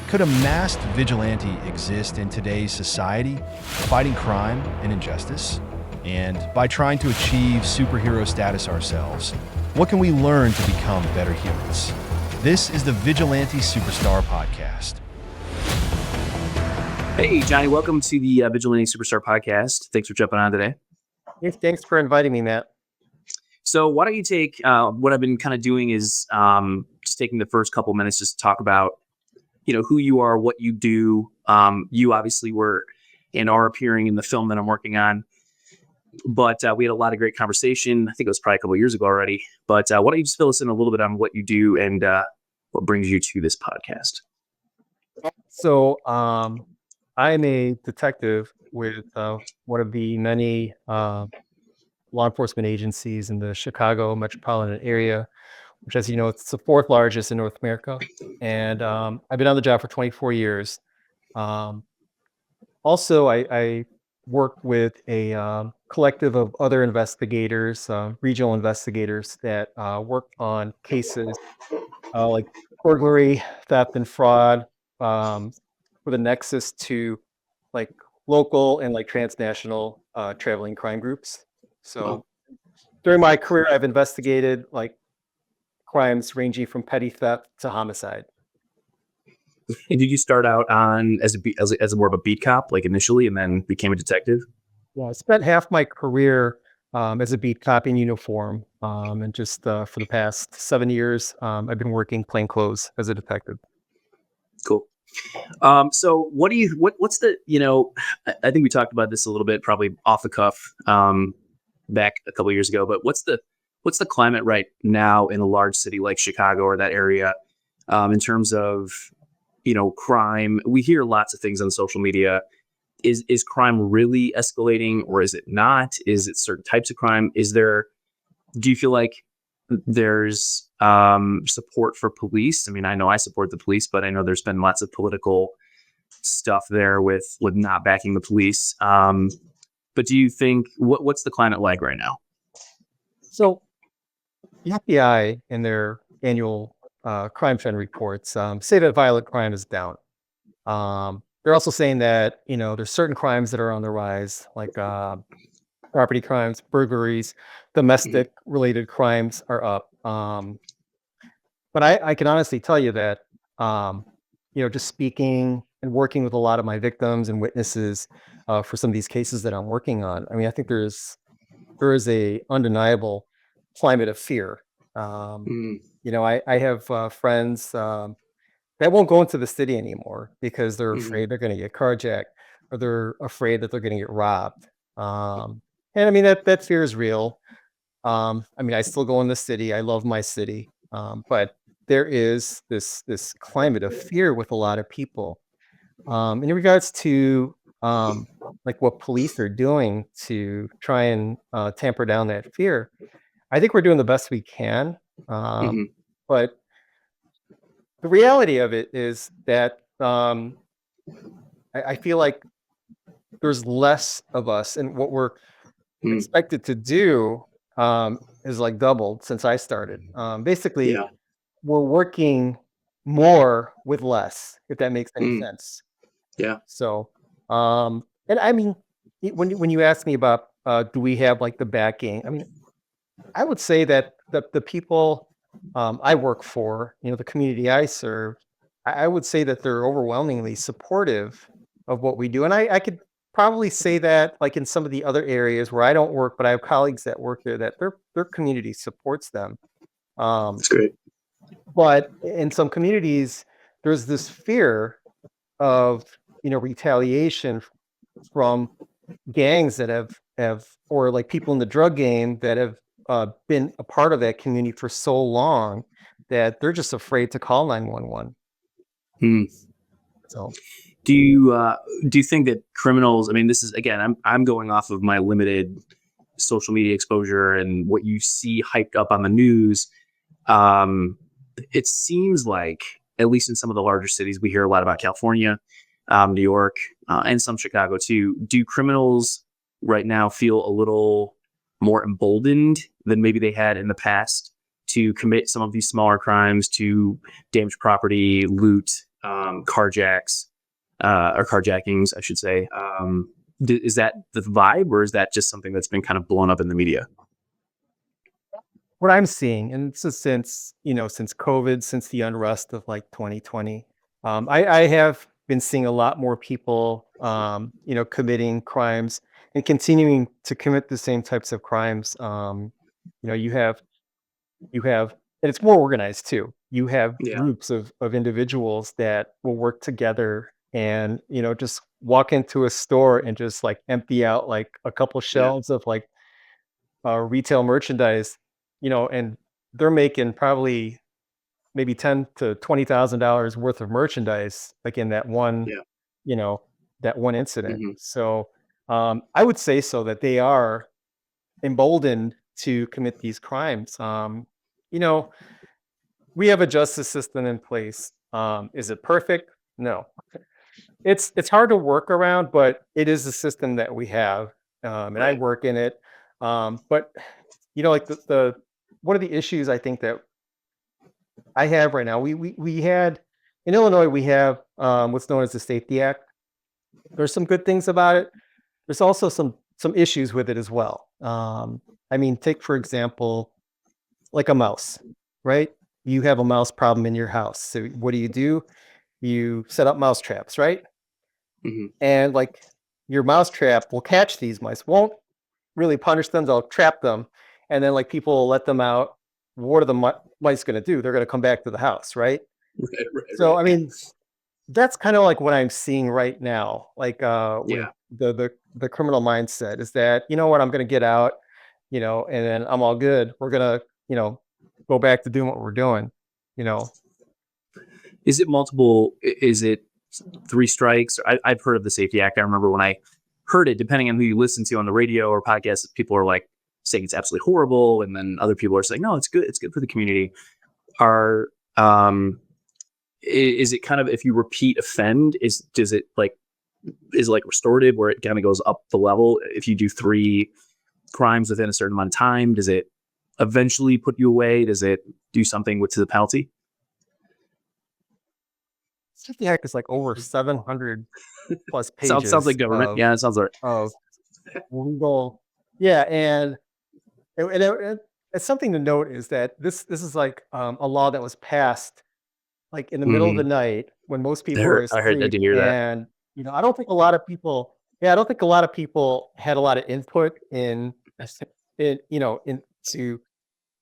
Could a masked vigilante exist in today's society, fighting crime and injustice? And by trying to achieve superhero status ourselves, what can we learn to become better humans? This is the Vigilante Superstar Podcast. Hey, Johnny, welcome to the Vigilante Superstar Podcast. Thanks for jumping on today. Hey, thanks for inviting me, Matt. So why don't you take, what I've been kind of doing is just taking the first couple minutes just to talk about, who you are, what you do. You obviously were and are appearing in the film that I'm working on. But we had a lot of great conversation. I think it was probably a couple of years ago already. But why don't you just fill us in a little bit on what you do and what brings you to this podcast? So I'm a detective with one of the many law enforcement agencies in the Chicago metropolitan area, which, as you know, it's the fourth largest in North America. And I've been on the job for 24 years. Also, I work with a collective of other investigators, regional investigators that work on cases like burglary, theft, and fraud with a nexus to like local and like transnational traveling crime groups. So during my career, I've investigated like crimes ranging from petty theft to homicide. And did you start out on as a more of a beat cop, like initially, and then became a detective? Yeah, I spent half my career as a beat cop in uniform, and just for the past 7 years, I've been working plainclothes as a detective. Cool. So what's the, I think we talked about this a little bit, probably off the cuff, back a couple of years ago, but what's the climate right now in a large city like Chicago or that area, in terms of, crime? We hear lots of things on social media. Is crime really escalating, or is it not? Is it certain types of crime? Do you feel like there's support for police? I mean, I know I support the police, but I know there's been lots of political stuff there with not backing the police. But do you think, what's the climate like right now? So the FBI in their annual crime trend reports say that violent crime is down. They're also saying that, there's certain crimes that are on the rise, like property crimes, burglaries, domestic related crimes are up. But I can honestly tell you that, just speaking and working with a lot of my victims and witnesses for some of these cases that I'm working on, I mean, I think there is a undeniable climate of fear. I have friends that won't go into the city anymore because they're afraid they're going to get carjacked, or they're afraid that they're going to get robbed. And I mean, that fear is real. I mean, I still go in the city. I love my city. But there is this climate of fear with a lot of people. In regards to like what police are doing to try and tamper down that fear, I think we're doing the best we can. But the reality of it is that I feel like there's less of us, and what we're expected to do is like doubled since I started. Basically, we're working more with less, if that makes any sense. Yeah. So, and I mean, when you ask me about do we have like the backing, I mean, I would say that the people I work for, the community I serve, I would say that they're overwhelmingly supportive of what we do. And I could probably say that like in some of the other areas where I don't work, but I have colleagues that work there, that their community supports them. That's great. But in some communities, there's this fear of, retaliation from gangs that have or like people in the drug game that have been a part of that community for so long that they're just afraid to call 911. So, do you think that criminals? I mean, this is, again, I'm going off of my limited social media exposure and what you see hyped up on the news. It seems like, at least in some of the larger cities, we hear a lot about California, New York, and some Chicago too. Do criminals right now feel a little more emboldened than maybe they had in the past to commit some of these smaller crimes, to damage property, loot, carjacks, or carjackings, I should say. Is that the vibe, or is that just something that's been kind of blown up in the media? What I'm seeing, and this is since, since COVID, since the unrest of like 2020, I have been seeing a lot more people, committing crimes and continuing to commit the same types of crimes. You know, you have You have and it's more organized too. You have Yeah. groups of individuals that will work together and, just walk into a store and just like empty out like a couple Yeah. shelves of like retail merchandise, and they're making probably maybe ten to $20,000 worth of merchandise like in Yeah. you know, that one incident. Hmm. So I would say so that they are emboldened to commit these crimes. You know, we have a justice system in place. Is it perfect? No. It's hard to work around, but it is a system that we have, and I Right. work in it. But like the one of the issues I think that I have right now, we had in Illinois, we have what's known as the Safety Act. There's some good things about it. There's also some issues with it as well. I mean, take for example, like a mouse, right? You have a mouse problem in your house. So what do? You set up mouse traps, right? Hmm. And like your mouse trap will catch these mice, won't really punish them, they'll trap them. And then like people will let them out. What are the mice going to do? They're going to come back to the house, right? Right. Right. So, Right. I mean, that's kind of like what I'm seeing right now, like with Yeah. the criminal mindset is that, you know what, I'm going to get out, and then I'm all good. We're going to, go back to doing what we're doing, you know. Is it multiple? Is it three strikes? I've heard of the Safety Act. I remember when I heard it, depending on who you listen to on the radio or podcast, people are like saying it's absolutely horrible. And then other people are saying, no, it's good. It's good for the community. Are, is it kind of, if you repeat offend, does it like, is it like restorative where it kind of goes up the level? If you do three crimes within a certain amount of time, does it eventually put you away? Does it do something to the penalty? Safety Act is like over 700 plus Sounds like pages government. Yeah, it sounds like. of legal. Yeah, and it's something to note is that this is like a law that was passed like in the middle of the Mhm. night when most people are I asleep, did hear that. and I don't think a lot of people. Yeah, I don't think a lot of people had a lot of input into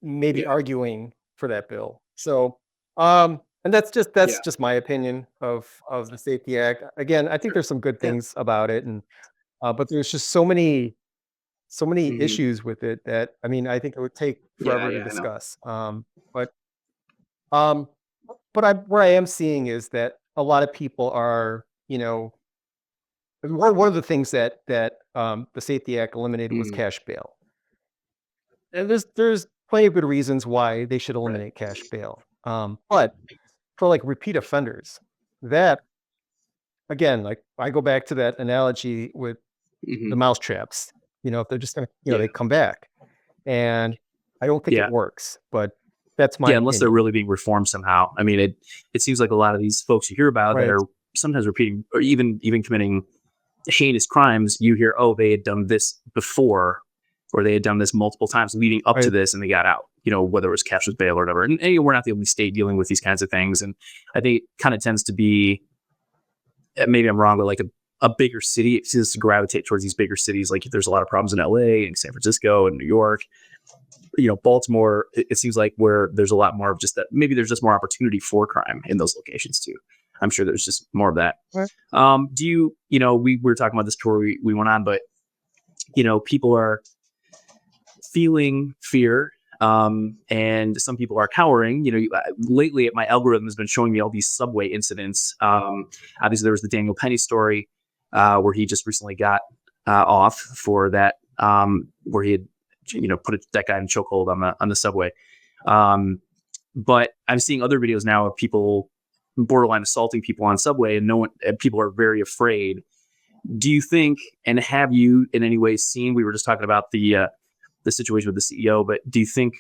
maybe Yeah. arguing for that bill. So, and that's Yeah. just my opinion of the Safety Act. Again, I think Sure. there's some good Yeah. things about it, and but there's just so many Mhm. issues with it that I mean, I think it would take Yeah. forever to Yeah. I know. discuss. But um, but where I am seeing is that a lot of people are, one of the things that the Safety Act eliminated was Mhm. cash bail. And there's plenty of good reasons why they should Right. eliminate cash bail. But for like repeat offenders, that again, like I go back to that analogy with the Mhm. mouse traps. If they're just gonna, Yeah. they come back, and I don't think it Yeah. works. But that's my Yeah. Unless they're opinion, really being reformed somehow. I mean, it seems like a lot of these folks you hear about that right? are sometimes repeating or even committing heinous crimes. You hear, oh, they had done this before, or they had done this multiple times leading up to Right. this, and they got out. Whether it was cashless bail or whatever. And we're not the only state dealing with these kinds of things. And I think it kind of tends to be, maybe I'm wrong, but like a bigger city, it seems to gravitate towards these bigger cities. Like there's a lot of problems in LA and San Francisco and New York. Baltimore, it seems like where there's a lot more of just that. Maybe there's just more opportunity for crime in those locations too. I'm sure there's just more of that. Right. Do we were talking about this tour we went on, but people are feeling fear. And some people are cowering. Lately, my algorithm has been showing me all these subway incidents. Obviously, there was the Daniel Penny story where he just recently got off for that, where he had put that guy in chokehold on the subway. But I'm seeing other videos now of people borderline assaulting people on subway, and people are very afraid. Do you think, and have you in any way seen? We were just talking about the situation with the CEO, but do you think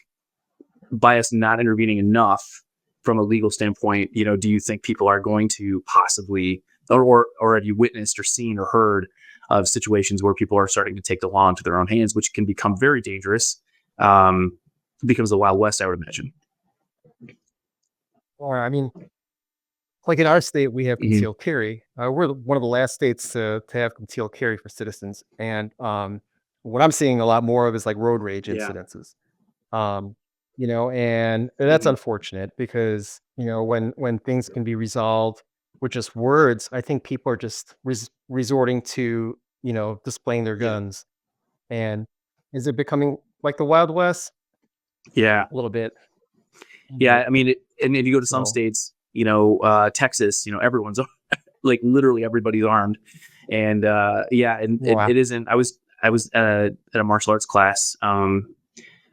by us not intervening enough, from a legal standpoint, do you think people are going to possibly, or have you witnessed or seen or heard of situations where people are starting to take the law into their own hands, which can become very dangerous? Becomes the Wild West, I would imagine. Or I mean, like in our state, we have Mhm. concealed carry. We're one of the last states to have concealed carry for citizens, and what I'm seeing a lot more of is like road rage Yeah. incidences. Um, and that's Mhm. unfortunate because when things can be resolved with just words, I think people are just resorting to displaying their Yeah. guns. And is it becoming like the Wild West? Yeah. A little bit. Yeah. I mean, and if you go to some So states, Texas, everyone's like literally everybody's armed. And yeah, and wow. it isn't. I was at a martial arts class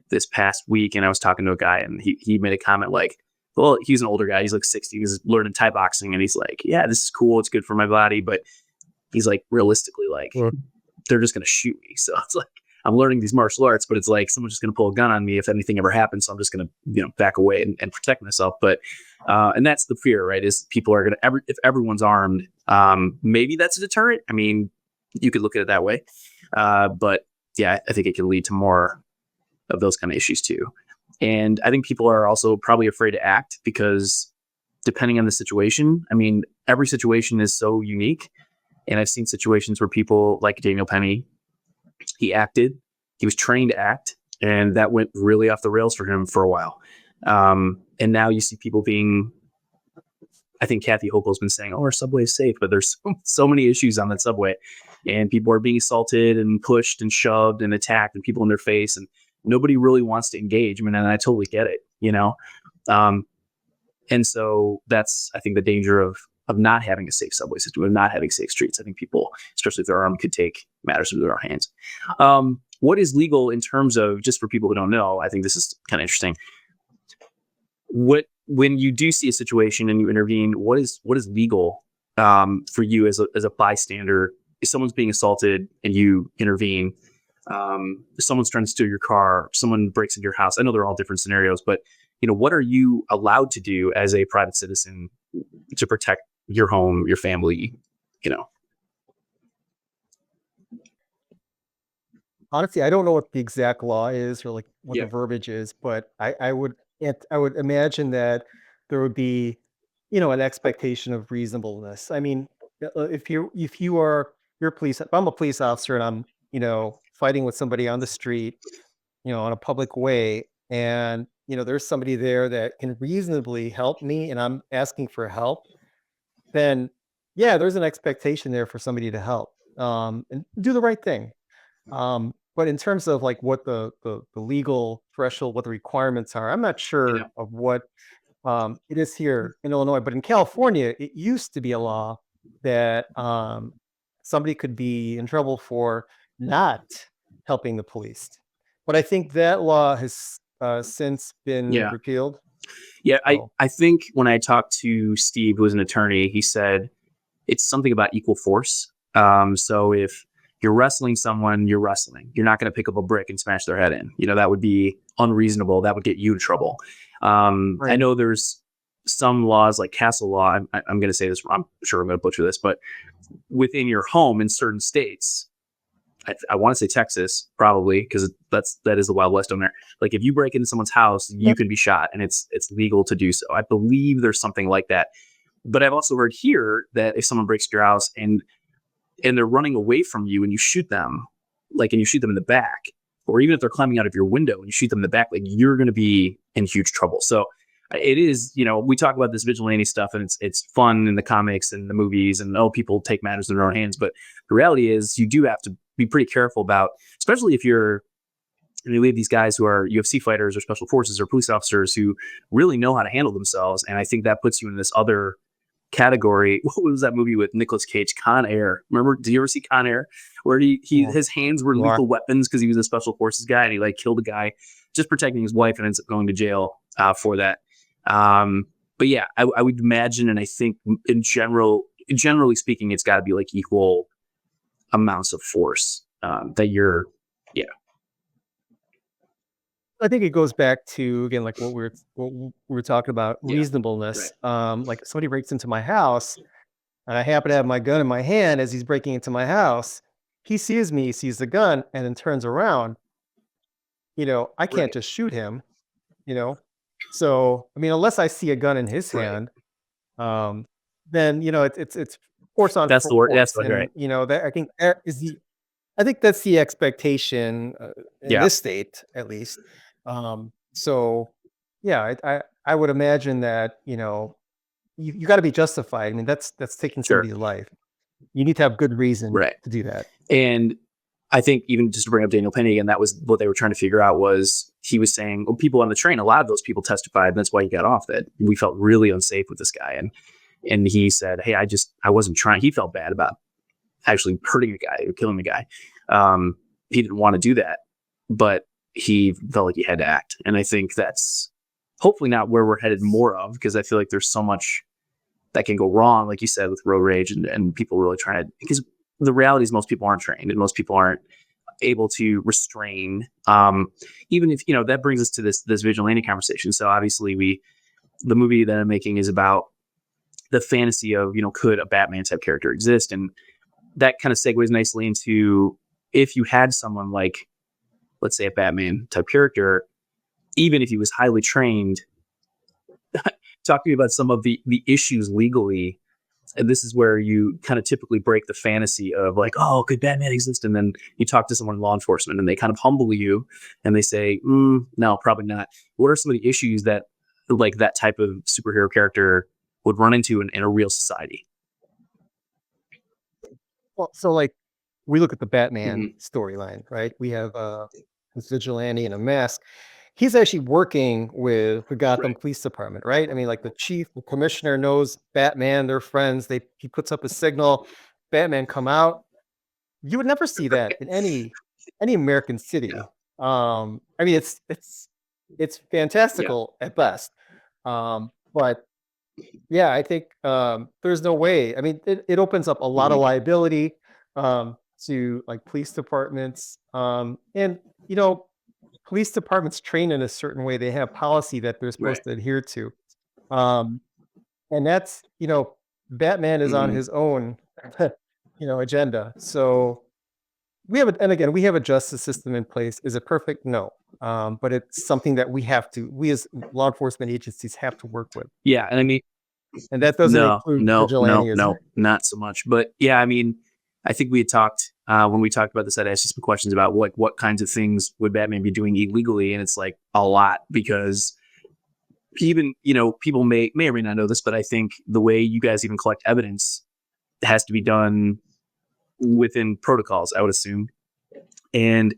this past week, and I was talking to a guy, and he made a comment like, well, he's an older guy, he's like 60, he's learning Thai boxing, and he's like, yeah, this is cool, it's good for my body, but he's like, realistically, like, Well, they're just gonna shoot me. So it's like I'm learning these martial arts, but it's like someone's just gonna pull a gun on me if anything ever happens. So I'm just gonna back away and protect myself. But and that's the fear, right? Is people are gonna if everyone's armed, maybe that's a deterrent. I mean, you could look at it that way, but yeah, I think it can lead to more of those kind of issues too. And I think people are also probably afraid to act because depending on the situation, I mean, every situation is so unique. And I've seen situations where people like Daniel Penny, he acted, he was trained to act, and that went really off the rails for him for a while. And now you see people being, I think Kathy Hochul's been saying, oh, our subway is safe, but there's so many issues on that subway. And people are being assaulted and pushed and shoved and attacked and people in their face. And nobody really wants to engage. I mean, and I totally get it. Um, and so that's, I think, the danger of not having a safe subway system, of not having safe streets. I think people, especially if they're armed, could take matters into their own hands. What is legal in terms of, just for people who don't know, I think this is kind of interesting. When you do see a situation and you intervene, what is legal for you as a bystander? If someone's being assaulted and you intervene, if someone's trying to steal your car, someone breaks into your house. I know they're all different scenarios, but what are you allowed to do as a private citizen to protect your home, your family? You know, honestly, I don't know what the exact law is or like what the yeah, verbiage is, but I would imagine that there would be, an expectation of reasonableness. I mean, if you are you're a police, if I'm a police officer and I'm, fighting with somebody on the street, on a public way, and there's somebody there that can reasonably help me, and I'm asking for help, then yeah, there's an expectation there for somebody to help, and do the right thing. But in terms of like what the legal threshold, what the requirements are, I'm not yeah, sure of what it is here in Illinois. But in California, it used to be a law that somebody could be in trouble for not helping the police. But I think that law has since been yeah, repealed. yeah. I So I think when I talked to Steve, who was an attorney, he said it's something about equal force. So if you're wrestling someone, you're wrestling. You're not going to pick up a brick and smash their head in. That would be unreasonable. That would get you in trouble. I right, know there's some laws like castle law. I'm going to say this. I'm sure I'm going to butcher this, but within your home in certain states, I want to say Texas probably because that is the Wild West on there. Like if you break into someone's house, you can be shot, and it's legal to do so. I believe there's something like that. But I've also heard here that if someone breaks your house and they're running away from you and you shoot them, and you shoot them in the back, or even if they're climbing out of your window and you shoot them in the back, like you're going to be in huge trouble. So it is, we talk about this vigilante stuff and it's fun in the comics and the movies and people take matters in their own hands. But the reality is you do have to be pretty careful about, especially if you're, we have these guys who are UFC fighters or special forces or police officers who really know how to handle themselves. And I think that puts you in this other category. What was that movie with Nicolas Cage, Con Air? Remember, did you ever see Con Air, where well, his hands were you are lethal weapons because he was a special forces guy and he like killed a guy just protecting his wife and ends up going to jail for that. But yeah, I would imagine, and I think generally speaking, it's got to be like equal amounts of force that you're, yeah, I think it goes back to, again, like what we were talking about, Yeah. reasonableness. Right. Like if somebody breaks into my house and I happen to have my gun in my hand as he's breaking into my house, he sees me, sees the gun, and then turns around. I can't Right. just shoot him. You know, so I mean, unless I see a gun in his Right. hand, um, then it's force on That's the word. That's force, what. Right. and that I think that's the expectation in Yeah. this state, at least. So, yeah, I would imagine that you got to be justified. I mean, that's taking Sure. somebody's life. You need to have good reason Right. to do that. And I think even just to bring up Daniel Penny again, that was what they were trying to figure out. Was he was saying, well, people on the train, a lot of those people testified, and that's why he got off. That we felt really unsafe with this guy, and he said, hey, I wasn't trying. He felt bad about actually hurting a guy or killing the guy. He didn't want to do that, but he felt like he had to act. And I think that's hopefully not where we're headed more of, because I feel like there's so much that can go wrong, like you said, with road rage and people really trying to, because the reality is most people aren't trained and most people aren't able to restrain. Even if, that brings us to this vigilante conversation. So obviously the movie that I'm making is about the fantasy of, could a Batman type character exist? And that kind of segues nicely into, if you had someone like, let's say, a Batman type character, even if he was highly trained, talk to me about some of the issues legally. And this is where you kind of typically break the fantasy of like, oh, could Batman exist? And then you talk to someone in law enforcement and they kind of humble you and they say, no, probably not. What are some of the issues that like that type of superhero character would run into in a real society? Well, so like we look at the Batman Mm-hmm. storyline, right? We have this vigilante in a mask. He's actually working with the Gotham Right. Police Department, right? I mean, like the chief, the commissioner knows Batman, they're friends. He puts up a signal, Batman come out. You would never see that in any American Yeah. city. I mean, it's Yeah. fantastical at best. But yeah, I think there's no way. I mean, it opens up a lot of Mm-hmm. liability to like police departments. And police departments train in a certain way. They have policy that they're Right. supposed to adhere to. Um, and that's, Batman is on Mm-hmm. his own, agenda. So and again, we have a justice system in place. Is it perfect? No. But it's something that we as law enforcement agencies have to work with. Yeah. And I mean, And that doesn't no, include no, no, vigilantism. no, not so much. But yeah, I mean, I think we had talked when we talked about this. I'd asked you some questions about what kinds of things would Batman be doing illegally, and it's like a lot, because even people may or may not know this, but I think the way you guys even collect evidence has to be done within protocols, I would assume. And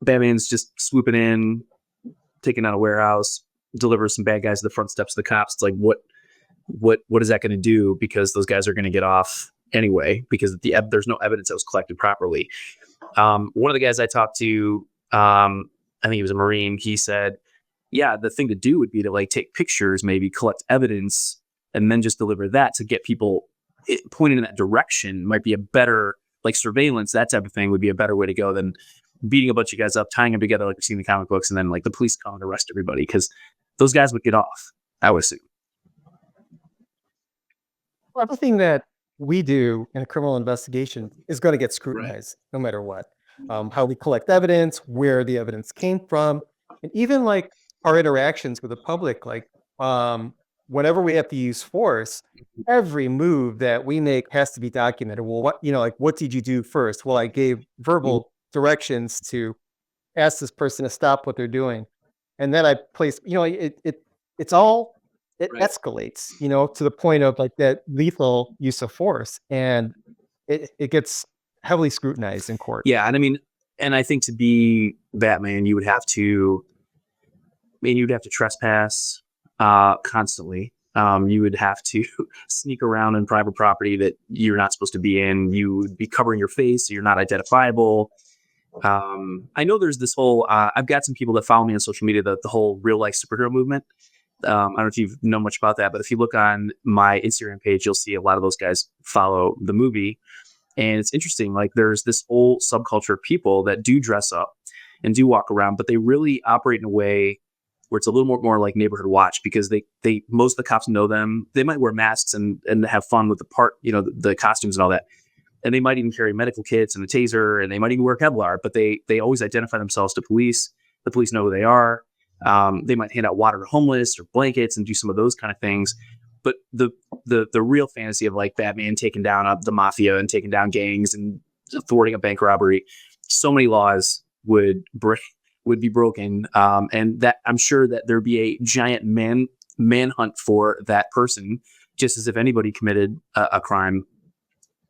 Batman's just swooping in, taking out a warehouse, delivers some bad guys to the front steps of the cops. It's like what is that going to do? Because those guys are going to get off anyway, because there's no evidence that was collected properly. One of the guys I talked to, I think he was a Marine. He said, yeah, the thing to do would be to like take pictures, maybe collect evidence, and then just deliver that to get people pointed in that direction. Might be a better, like, surveillance, that type of thing would be a better way to go than beating a bunch of guys up, tying them together like we've seen in the comic books, and then like the police come and arrest everybody, because those guys would get off, I would assume. Well, everything that we do in a criminal investigation is going to get Right. scrutinized no matter what. How we collect evidence, where the evidence came from, and even like our interactions with the public. Like whenever we have to use force, every move that we make has to be documented. Well, like what did you do first? Well, I gave Mhm. verbal directions to ask this person to stop what they're doing, and then I place. It's all it Right. escalates, to the point of like that lethal use of force, and it gets heavily scrutinized in court. Yeah, and I mean, and I think to be Batman, you would have to, you'd have to trespass constantly. You would have to sneak around in private property that you're not supposed to be in. You would be covering your face so you're not identifiable. I know there's this whole. I've got some people that follow me on social media. The whole real life superhero movement. I don't know if you know much about that, but if you look on my Instagram page, you'll see a lot of those guys follow the movie. And it's interesting, like there's this whole subculture of people that do dress up and do walk around, but they really operate in a way where it's a little more like neighborhood watch, because they most of the cops know them. They might wear masks and have fun with the costumes and all that. And they might even carry medical kits and a taser, and they might even wear Kevlar, but they always identify themselves to police. The police know who they are. They might hand out water to homeless or blankets and do some of those kind of things. But the real fantasy of like Batman taking down the mafia and taking down gangs and thwarting a bank robbery, so many laws would be broken, and that I'm sure that there'd be a giant manhunt for that person, just as if anybody committed a crime,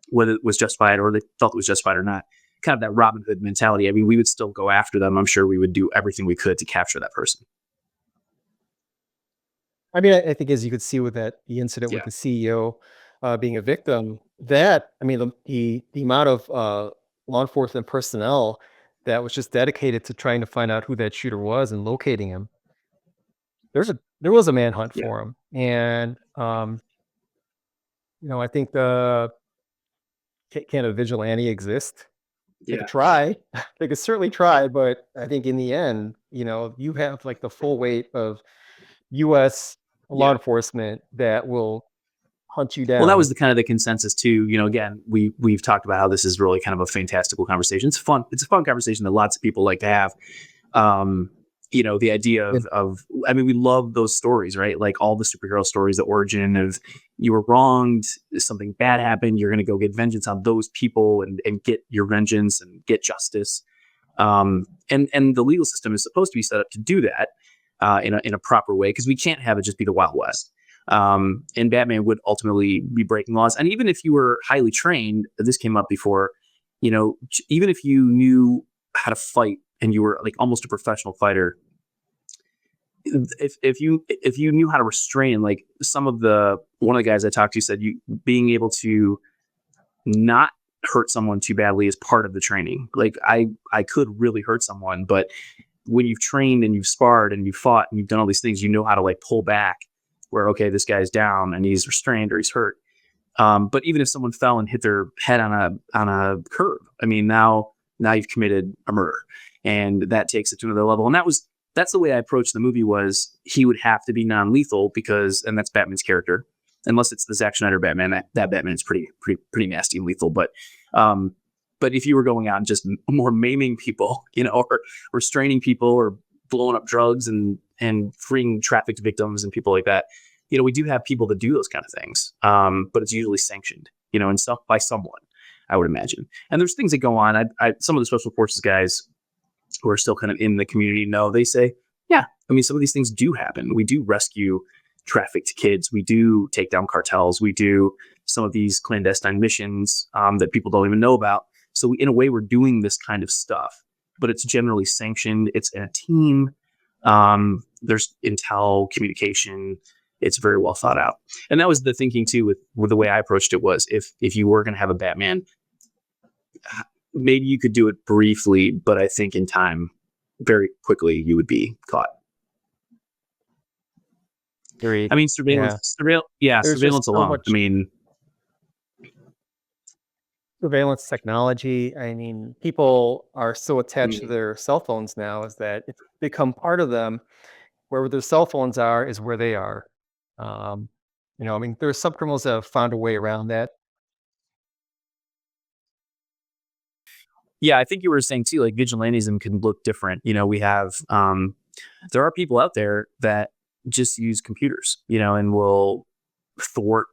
whether it was justified or they felt it was justified or not. Kind of that Robin Hood mentality. I mean, we would still go after them. I'm sure we would do everything we could to capture that person. I mean, I think as you could see with the incident with Yeah. the CEO being a victim, that I mean, the amount of law enforcement personnel that was just dedicated to trying to find out who that shooter was and locating him. There was a manhunt Yeah. for him, and I think the can a vigilante exist? They Yeah. could try. They could certainly try, but I think in the end, you have like the full weight of U.S. law Yeah. enforcement that will hunt you Well, that down. was the kind of the consensus too. Again, we've talked about how this is really kind of a fantastical conversation. It's fun. It's a fun conversation that lots of people like to have. Um, the idea Yeah. of, I mean, we love those stories, right? Like all the superhero stories, the origin of you were wronged, something bad happened, you're going to go get vengeance on those people and get your vengeance and get justice. And the legal system is supposed to be set up to do that in a proper way, because we can't have it just be the Wild West. And Batman would ultimately be breaking laws. And even if you were highly trained, this came up before, even if you knew how to fight and you were like almost a professional fighter, if you knew how to restrain, like one of the guys I talked to said, you being able to not hurt someone too badly is part of the training. Like I could really hurt someone, but when you've trained and you've sparred and you've fought and you've done all these things, you know how to like pull back where, okay, this guy's down and he's restrained or he's hurt. But even if someone fell and hit their head on a curb, I mean, now you've committed a murder, and that takes it to another level. And that's the way I approached the movie. Was he would have to be non-lethal, and that's Batman's character, unless it's the Zack Snyder Batman. That Batman is pretty nasty and lethal. But if you were going out and just more maiming people, or restraining people or blowing up drugs and freeing trafficked victims and people like that, we do have people that do those kind of things. But it's usually sanctioned, and stuff by someone, I would imagine. And there's things that go on. Some of the special forces guys who are still kind of in the community know, they say, yeah, I mean, some of these things do happen. We do rescue trafficked kids. We do take down cartels. We do some of these clandestine missions that people don't even know about. So in a way, we're doing this kind of stuff, but it's generally sanctioned. It's in a team. There's intel communication. It's very well thought out. And that was the thinking too with the way I approached it. Was if you were going to have a Batman, maybe you could do it briefly, but I think in time, very quickly, you would be caught. Agreed. I mean, surveillance There's just so alone. much I mean, surveillance technology. I mean, people are so attached to their cell phones now, is that it's become part of them. Where their cell phones are is where they are. Um, I mean, there are some criminals that have found a way around that. yeah, I think you were saying too, like vigilantism can look different. We have, there are people out there that just use computers, and will thwart,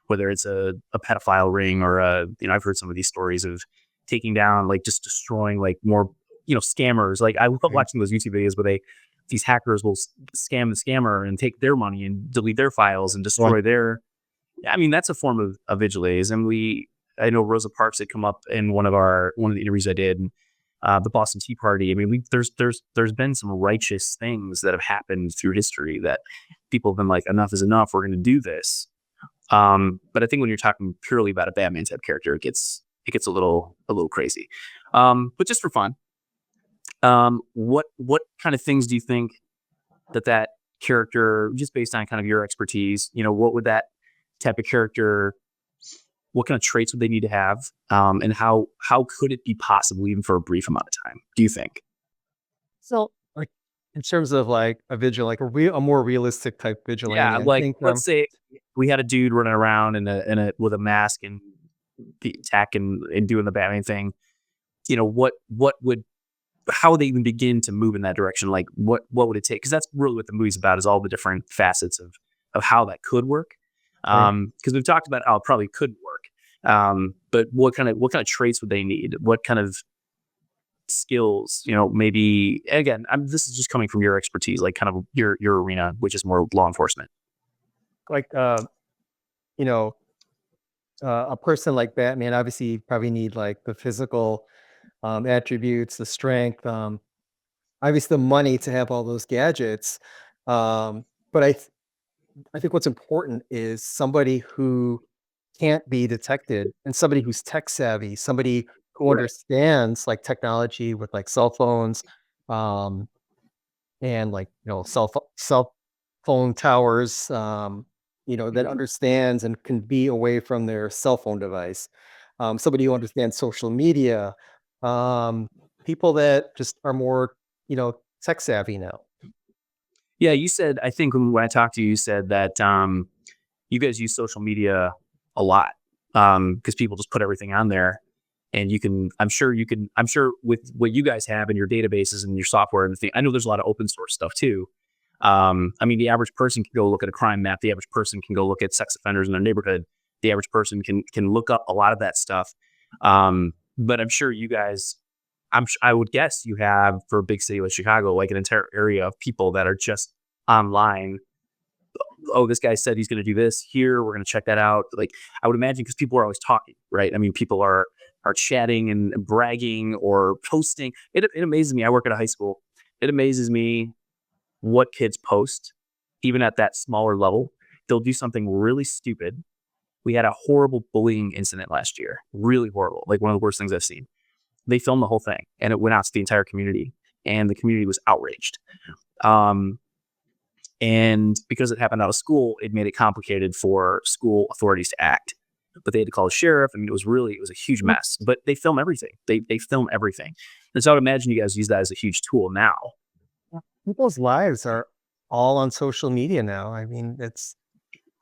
whether it's a pedophile ring or I've heard some of these stories of taking down, like just destroying like more, scammers. Like I love Mhm. watching those YouTube videos where these hackers will scam the scammer and take their money and delete their files and Right. destroy I mean, that's a form of vigilantism. I know Rosa Parks had come up in one of the interviews I did, the Boston Tea Party. I mean, there's been some righteous things that have happened through history that people have been like, enough is enough. We're going to do this. But I think when you're talking purely about a Batman type character, it gets a little crazy. But just for fun, what kind of things do you think that character, just based on kind of your expertise, what would that type of character, what kind of traits would they need to have, and how could it be possible even for a brief amount of time, do you think? So, like, in terms of like a vigil, like a more realistic type Yeah, vigilante, I like think, let's say we had a dude running around in a with a mask and the attack and doing the Batman thing. What would how would they even begin to move in that direction? Like what would it take? Because that's really what the movie's about, is all the different facets of how that could work. right, Because we've talked about how it probably couldn't work. But what kind of traits would they need? What kind of skills? Maybe again, this is just coming from your expertise, like kind of your arena, which is more law enforcement. like you know, a person like Batman obviously you probably need like the physical attributes, the strength, obviously the money to have all those gadgets. But I think what's important is somebody who can't be detected and somebody who's tech savvy, somebody who Right. understands like technology with like cell phones, um, and like cell phone towers, that Mhm. understands and can be away from their cell phone device. Somebody who understands social media, um, people that just are more tech savvy now. Yeah, you said, I think when I talked to you, you said that you guys use social media a lot, because people just put everything on there, and I'm sure with what you guys have in your databases and your software and the thing, I know there's a lot of open source stuff too. I mean, the average person can go look at a crime map. The average person can go look at sex offenders in their neighborhood. The average person can look up a lot of that stuff. But I'm sure you guys, I would guess you have, for a big city like Chicago, like an entire area of people that are just online. Oh, this guy said he's going to do this here. We're going to check that out. Like, I would imagine, because people are always talking, right? I mean, people are chatting and bragging or posting. It amazes me. I work at a high school. It amazes me what kids post, even at that smaller level. They'll do something really stupid. We had a horrible bullying incident last year. Really horrible. Like one of the worst things I've seen. They filmed the whole thing and it went out to the entire community, and the community was outraged. Um, and because it happened out of school, it made it complicated for school authorities to act. But they had to call the sheriff. I mean, it was a huge mess. But they film everything. They film everything. And so I would imagine you guys use that as a huge tool now. Yeah. People's lives are all on social media now. I mean, it's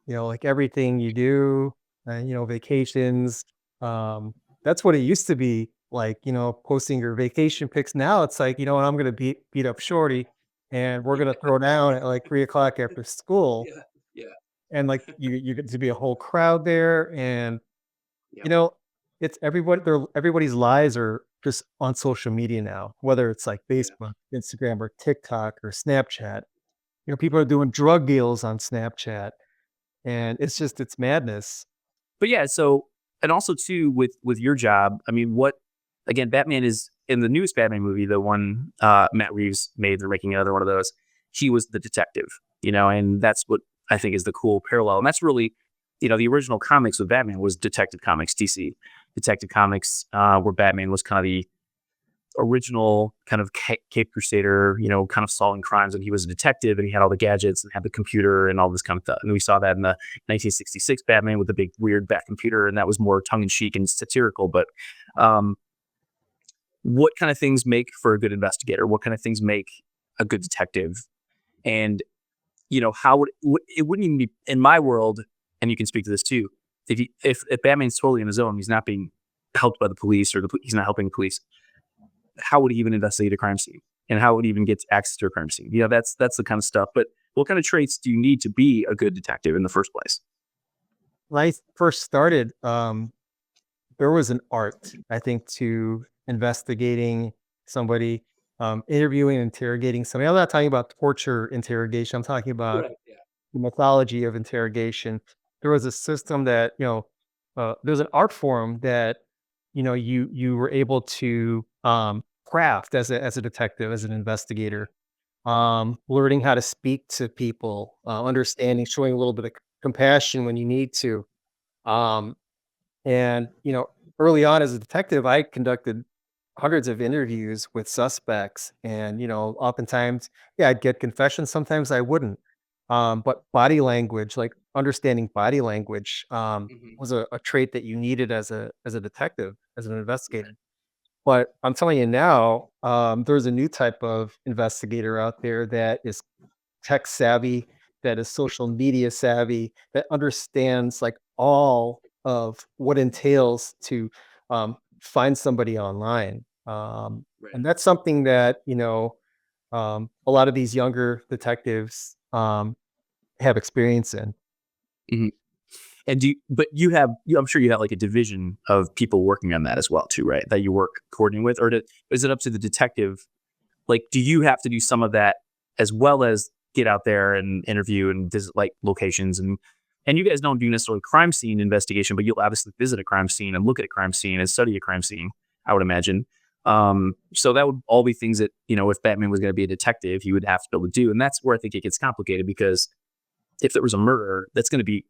like everything you do, vacations. Um, that's what it used to be like, posting your vacation pics. Now it's like, I'm going to beat up Shorty and we're going to throw down at like 3 o'clock after school. Yeah. Yeah. And like you get to be a whole crowd there. And, Yep. you know, it's everybody's lives are just on social media now, whether it's like Yeah. Facebook, Instagram, or TikTok or Snapchat. People are doing drug deals on Snapchat and it's madness. But yeah, so, and also too, with your job, I mean, what, again, Batman is in the newest Batman movie, the one Matt Reeves made. They're making another one of those. He was the detective, and that's what I think is the cool parallel. And that's really, the original comics with Batman was Detective Comics, DC Detective Comics, where Batman was kind of the original kind of Cape Crusader, kind of solving crimes, and he was a detective, and he had all the gadgets and had the computer and all this kind of stuff. And we saw that in the 1966 Batman with the big weird bat computer, and that was more tongue in cheek and satirical. But um, what kind of things make for a good investigator? What kind of things make a good detective? And how it wouldn't even be in my world, and you can speak to this too. If Batman's totally in his own, he's not being helped by the police, or he's not helping the police, how would he even investigate a crime scene, and how would he even get access to a crime scene? That's the kind of stuff. But what kind of traits do you need to be a good detective in the first place? When I first started, there was an art, I think, to investigating somebody, interviewing, interrogating somebody. I'm not talking about torture interrogation. I'm talking about Right. Yeah. the mythology of interrogation. There was a system that, there's an art form that, you were able to craft as a detective, as an investigator, learning how to speak to people, understanding, showing a little bit of compassion when you need to. Um, and, early on as a detective, I conducted hundreds of interviews with suspects. And, oftentimes, yeah, I'd get confessions. Sometimes I wouldn't. But body language, like understanding body language, Mhm. was a trait that you needed as a detective, as an investigator. But I'm telling you now, there's a new type of investigator out there that is tech savvy, that is social media savvy, that understands like all of what entails to find somebody online. Right. And that's something that, a lot of these younger detectives have experience in. Mhm. And but I'm sure you have like a division of people working on that as well too, right? That you work coordinating with, or is it up to the detective? Like, do you have to do some of that as well as get out there and interview and visit like locations and you guys don't do necessarily crime scene investigation, but you'll obviously visit a crime scene and look at a crime scene and study a crime scene, I would imagine. So that would all be things that, if Batman was going to be a detective, he would have to be able to do. And that's where I think it gets complicated because if there was a murder, that's going to be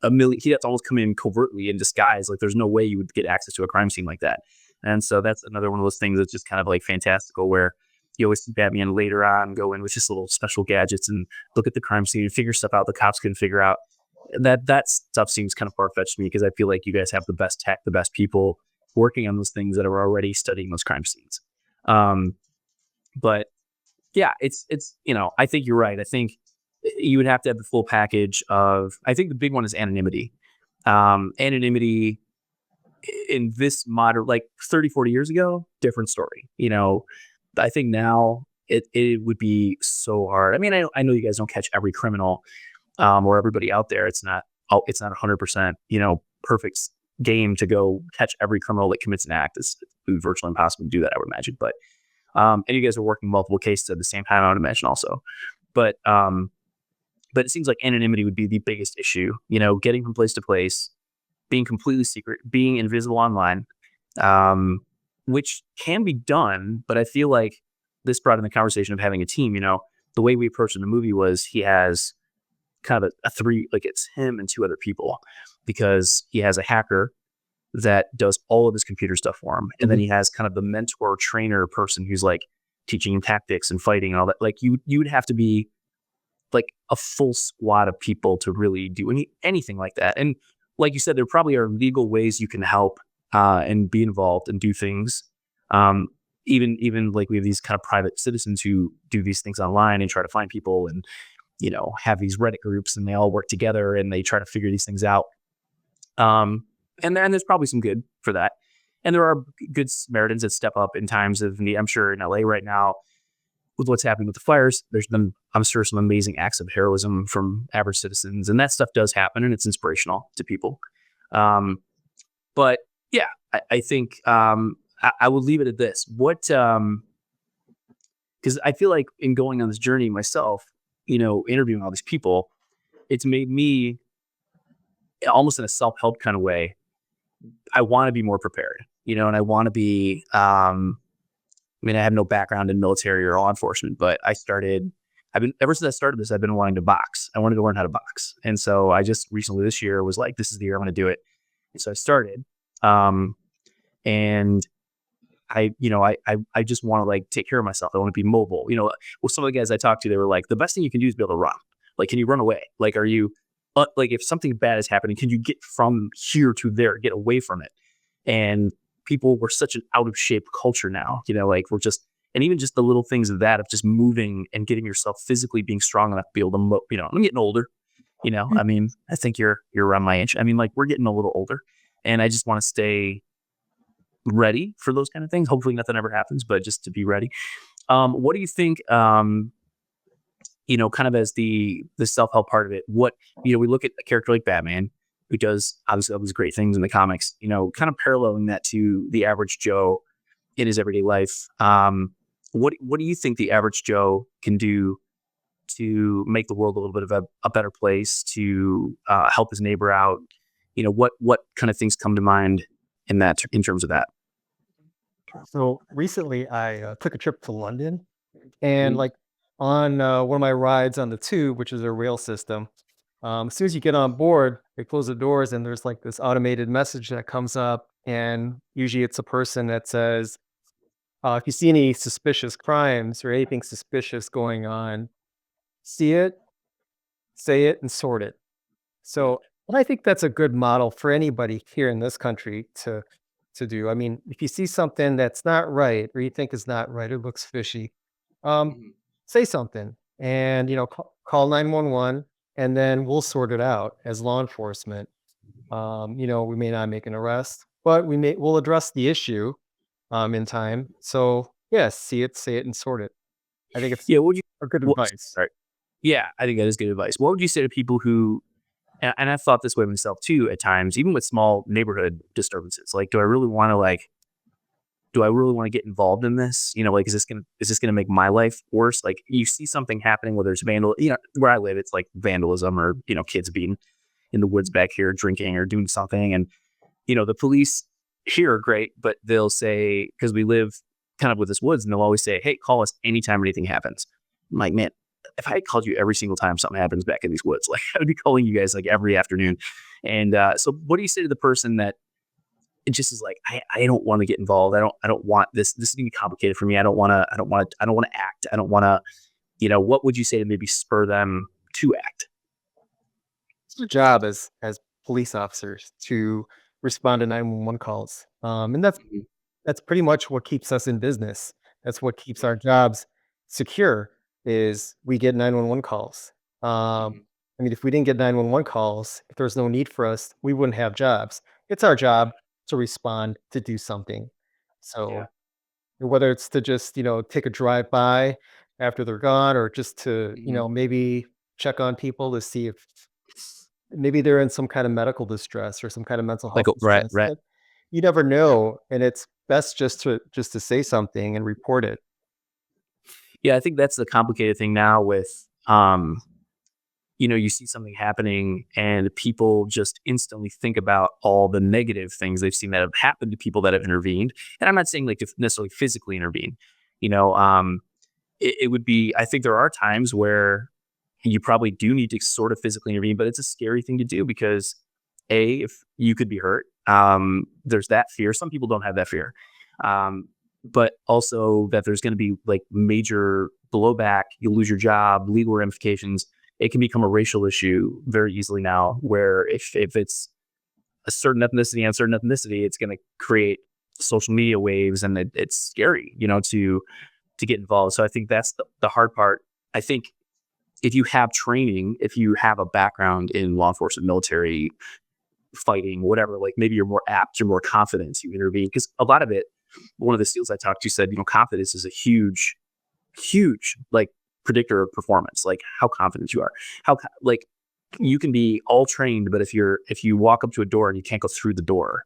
he'd have to almost come in covertly in disguise. Like there's no way you would get access to a crime scene like that. And so that's another one of those things that's just kind of like fantastical where you always see Batman later on go in with just little special gadgets and look at the crime scene and figure stuff out the cops couldn't figure out. That stuff seems kind of far fetched to me because I feel like you guys have the best tech, the best people working on those things that are already studying those crime scenes. Um, but yeah, I think you're right. I think you would have to have the full package of, I think the big one is anonymity. Anonymity in this modern, like 30, 40 years ago, different story. I think now it would be so hard. I mean, I know you guys don't catch every criminal or everybody out there. It's not 100%, perfect game to go catch every criminal that commits an act. It's virtually impossible to do that, I would imagine. But and you guys are working multiple cases at the same time, I would imagine also. But it seems like anonymity would be the biggest issue, getting from place to place, being completely secret, being invisible online, which can be done. But I feel like this brought in the conversation of having a team. The way we approached in the movie was he has kind of a three, like it's him and two other people because he has a hacker that does all of his computer stuff for him. And then he has kind of the mentor trainer person who's like teaching him tactics and fighting and all that. Like you would have to be like a full squad of people to really do anything like that. And like you said, there probably are legal ways you can help and be involved and do things. Even like we have these kind of private citizens who do these things online and try to find people and, have these Reddit groups and they all work together and they try to figure these things out. And then there's probably some good for that. And there are good Samaritans that step up in times of need. I'm sure in LA right now, with what's happening with the fires, there's been, I'm sure, some amazing acts of heroism from average citizens, and that stuff does happen, and it's inspirational to people. But yeah, I think I would leave it at this. Because I feel like in going on this journey myself, interviewing all these people, it's made me almost in a self-help kind of way. I want to be more prepared, and I want to be. I have no background in military or law enforcement, but ever since I started this, I've been wanting to box. I wanted to learn how to box. And so I just recently this year was like, this is the year I'm going to do it. And so I started. And I just want to like take care of myself. I want to be mobile. With some of the guys I talked to, they were like, the best thing you can do is be able to run. Like, can you run away? Like, are you, like if something bad is happening, can you get from here to there, get away from it? And people were such an out of shape culture now, like and even just the little things of that, of just moving and getting yourself physically being strong enough to be able to, I'm getting older, I mean, I think you're around my age. I mean, like we're getting a little older and I just want to stay ready for those kind of things. Hopefully nothing ever happens, but just to be ready. What do you think, kind of as the self-help part of it, we look at a character like Batman, who does obviously all these great things in the comics, kind of paralleling that to the average Joe in his everyday life. What do you think the average Joe can do to make the world a little bit of a better place, to help his neighbor out? What kind of things come to mind in terms of that? So recently, I took a trip to London, and Mhm. like on one of my rides on the tube, which is a rail system, as soon as you get on board, they close the doors, and there's like this automated message that comes up, and usually it's a person that says, if you see any suspicious crimes or anything suspicious going on, see it, say it, and sort it. Yeah. So, and I think that's a good model for anybody here in this country to to do. I mean, if you see something that's not right or you think is not right or looks fishy, um, Mhm. say something and, call 911 and then we'll sort it out as law enforcement. We may not make an arrest, but we'll address the issue in time. So yeah, see it, say it, and sort it. I think it's Yeah, what would you a good what advice. sorry. Yeah, I think that is good advice. What would you say to people who and I've thought this way myself too at times, even with small neighborhood disturbances. Like, do I really want to get involved in this? Like, is this gonna make my life worse? Like, you see something happening, whether it's where I live, it's like vandalism or, kids being in the woods back here drinking or doing something. And, the police here are great, but they'll say, because we live kind of with this woods, and they'll always say, hey, call us anytime anything happens. I'm like, man, if I had called you every single time something happens back in these woods, like I would be calling you guys like every afternoon. And so what do you say to the person that it just is like, I don't want to get involved. I don't want this. This is gonna be complicated for me. I don't want to act. I don't want to, what would you say to maybe spur them to act? It's our job as police officers to respond to 911 calls. And Mhm. that's pretty much what keeps us in business. That's what keeps our jobs secure is we get 911 calls. Um, Mhm. I mean, if we didn't get 911 calls, if there's no need for us, we wouldn't have jobs. It's our job to respond, to do something. Yeah. So whether it's to just, take a drive by after they're gone or just to, Mhm. maybe check on people to see if maybe they're in some kind of medical distress or some kind of mental Like, health right, distress. right. That you never Yeah. know, and it's best just to say something and report it. Yeah, I think that's the complicated thing now with, you see something happening and people just instantly think about all the negative things they've seen that have happened to people that have intervened. And I'm not saying like to necessarily physically intervene. You know, it would be. I think there are times where you probably do need to sort of physically intervene, but it's a scary thing to do because if you could be hurt, there's that fear. Some people don't have that fear, um, but also that there's going to be like major blowback. You'll lose your job, legal ramifications. It can become a racial issue very easily now, where if it's a certain ethnicity and a certain ethnicity, it's going to create social media waves, and it's scary, to get involved. So I think that's the hard part. I think if you have training, if you have a background in law enforcement, military, fighting, whatever, like maybe you're more apt, you're more confident, you intervene. Because a lot of it, one of the SEALs I talked to said, confidence is a huge, huge like predictor of performance, like how confident you are. Like you can be all trained, but if you walk up to a door and you can't go through the door,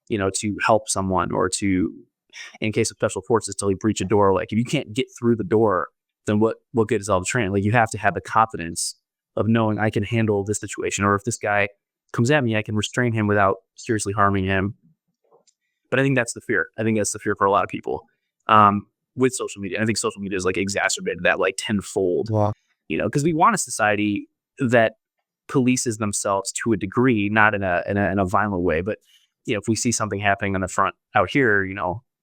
to help someone or to, in case of special forces, to like breach a door, like if you can't get through the door, then what good is all the training? Like you have to have the confidence of knowing I can handle this situation, or if this guy comes at me, I can restrain him without seriously harming him. But I think that's the fear. I think that's the fear for a lot of people, with social media. And I think social media has like exacerbated that like tenfold, Wow. because we want a society that polices themselves to a degree, not in a violent way, but if we see something happening on the front out here,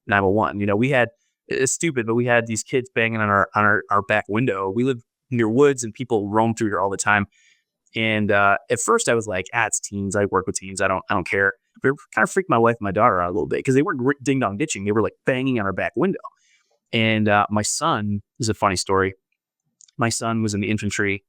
911. We had, it's stupid, but we had these kids banging on our back window. We live near woods and people roam through here all the time. And at first I was like, it's teens. I work with teens. I don't care. But it kind of freaked my wife and my daughter out a little bit because they weren't ding dong ditching. They were like banging on our back window. And my son, this is a funny story. My son was in the infantry.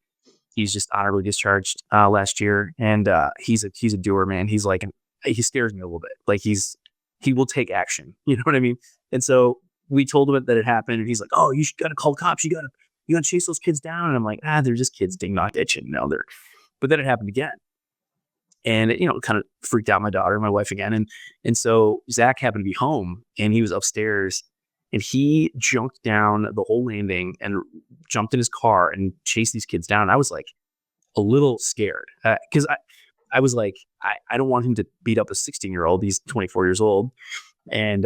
He's just honorably discharged last year, and he's a doer, man. He's like he scares me a little bit. Like he will take action. You know what I mean? And so we told him that it happened, and he's like, "Oh, gotta call the cops. You gotta chase those kids down." And I'm like, they're just kids ding dong ditching. They're. But then it happened again, and it kind of freaked out my daughter and my wife again. And so Zach happened to be home, and he was upstairs, and he jumped down the whole landing and jumped in his car and chased these kids down. And I was like a little scared because I was like, I don't want him to beat up a 16-year-old. He's 24 years old. And,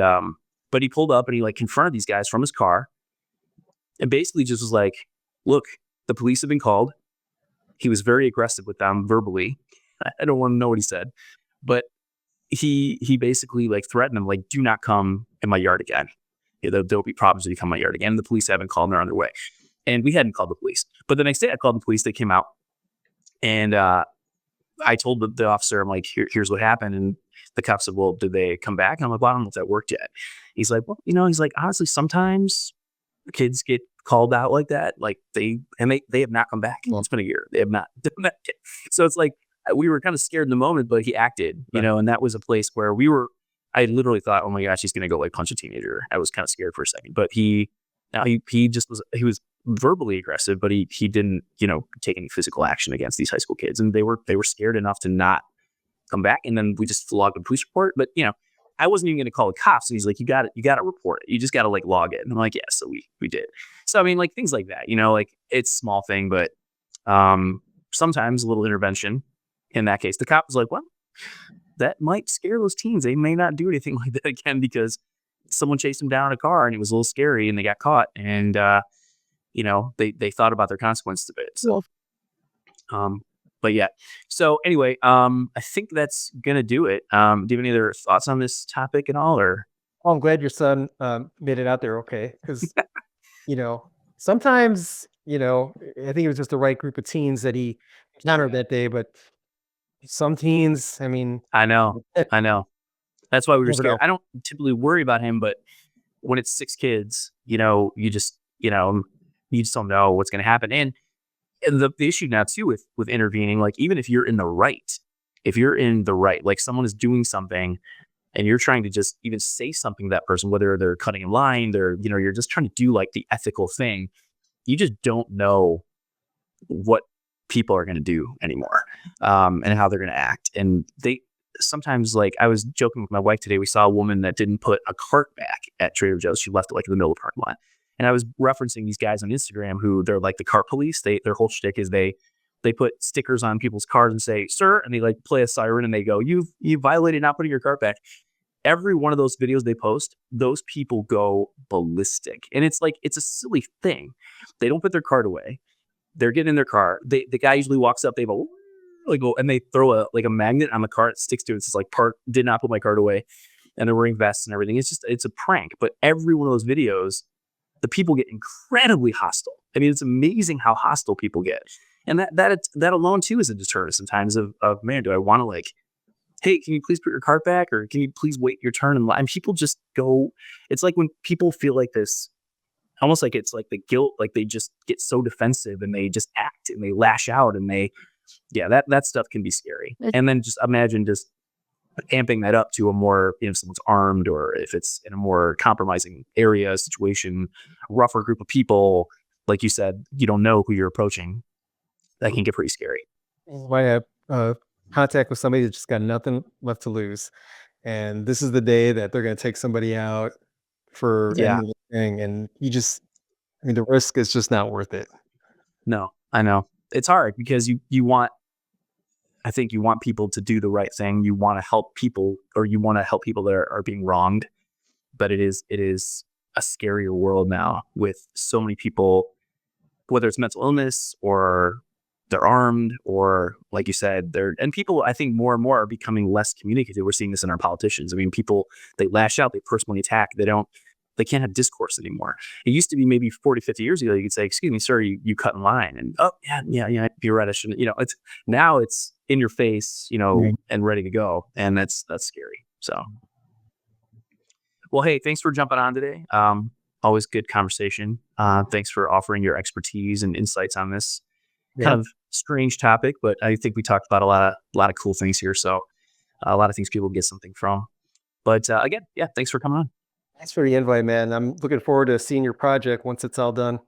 but he pulled up and he like confronted these guys from his car and basically just was like, look, the police have been called. He was very aggressive with them verbally. I don't want to know what he said, but he basically like threatened them, like, do not come in my yard again. There'll be problems if you come in my yard again. The police haven't called and they're on their way. And we hadn't called the police. But the next day I called the police. They came out and I told the officer, I'm like, here's what happened. And the cop said, well, did they come back? And I'm like, well, I don't know if that worked yet. He's like, well, he's like, honestly, sometimes kids get called out like that. Like they have not come back. Well, It's been a year. They have not done that yet. So it's like, we were kind of scared in the moment, but he acted, Right. and that was a place where I literally thought, oh my gosh, he's going to go like punch a teenager. I was kind of scared for a second, but he was verbally aggressive, but he didn't, take any physical action against these high school kids. And they were scared enough to not come back. And then we just logged a police report, but I wasn't even going to call the cops. And he's like, you got to report it. You just got to like log it. And I'm like, yeah, so we did. So, I mean, like things like that, like it's a small thing, but sometimes a little intervention. In that case, the cop was like, well, that might scare those teens. They may not do anything like that again because someone chased them down in a car and it was a little scary and they got caught. And, they thought about their consequences a bit. So, but yeah. So anyway, I think that's going to do it. Do you have any other thoughts on this topic at all, or? Oh, I'm glad your son made it out there okay. Because, sometimes, I think it was just the right group of teens that he encountered that day. But some teens, I mean, I know. That's why we were never scared. know. I don't typically worry about him, but when it's 6 kids, you just don't know what's going to happen. And the issue now too with intervening, like even if you're in the right, like someone is doing something and you're trying to just even say something to that person, whether they're cutting in line, you're just trying to do like the ethical thing. You just don't know what people are going to do anymore, and how they're going to act. And sometimes, like I was joking with my wife today, we saw a woman that didn't put a cart back at Trader Joe's. She left it like in the middle of the parking lot. And I was referencing these guys on Instagram who they're like the cart police. Their whole shtick is they put stickers on people's cars and say, sir, and they like play a siren and they go, you violated not putting your cart back. Every one of those videos they post, those people go ballistic. And it's like, it's a silly thing. They don't put their cart away. They're getting in their car. The guy usually walks up, they go, and they throw a magnet on the car. It sticks to it. It's like, did not put my cart away. And they're wearing vests and everything. It's a prank. But every one of those videos, the people get incredibly hostile. I mean, it's amazing how hostile people get. And that alone too is a deterrent sometimes of man, do I want to like, hey, can you please put your cart back? Or can you please wait your turn in line? And people just go, it's like when people feel like this, almost like it's like the guilt, like they just get so defensive and they just act and they lash out and that stuff can be scary. And then just imagine just amping that up to a more, if someone's armed or if it's in a more compromising area, situation, rougher group of people, like you said, you don't know who you're approaching. That can get pretty scary. I have contact with somebody that just got nothing left to lose. And this is the day that they're going to take somebody out for anything. And the risk is just not worth it. No, I know. It's hard because I think you want people to do the right thing. You want to help people, or you want to help people that are being wronged. But it is a scarier world now with so many people, whether it's mental illness or they're armed or like you said, and people, I think more and more are becoming less communicative. We're seeing this in our politicians. I mean, people, they lash out, they personally attack. They can't have discourse anymore. It used to be maybe 40, 50 years ago, you could say, excuse me, sir, you cut in line. And, oh, yeah, you're right. I shouldn't, now it's in your face, and ready to go. And that's scary. So, well, hey, thanks for jumping on today. Always good conversation. Thanks for offering your expertise and insights on this kind of strange topic, but I think we talked about a lot of cool things here. So a lot of things people get something from. But again, thanks for coming on. Thanks for the invite, man. I'm looking forward to seeing your project once it's all done.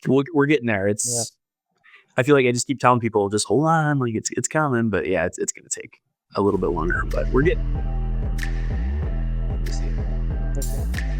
We're getting there. I feel like I just keep telling people, just hold on, like it's coming. But yeah, it's going to take a little bit longer, but we're getting. Okay.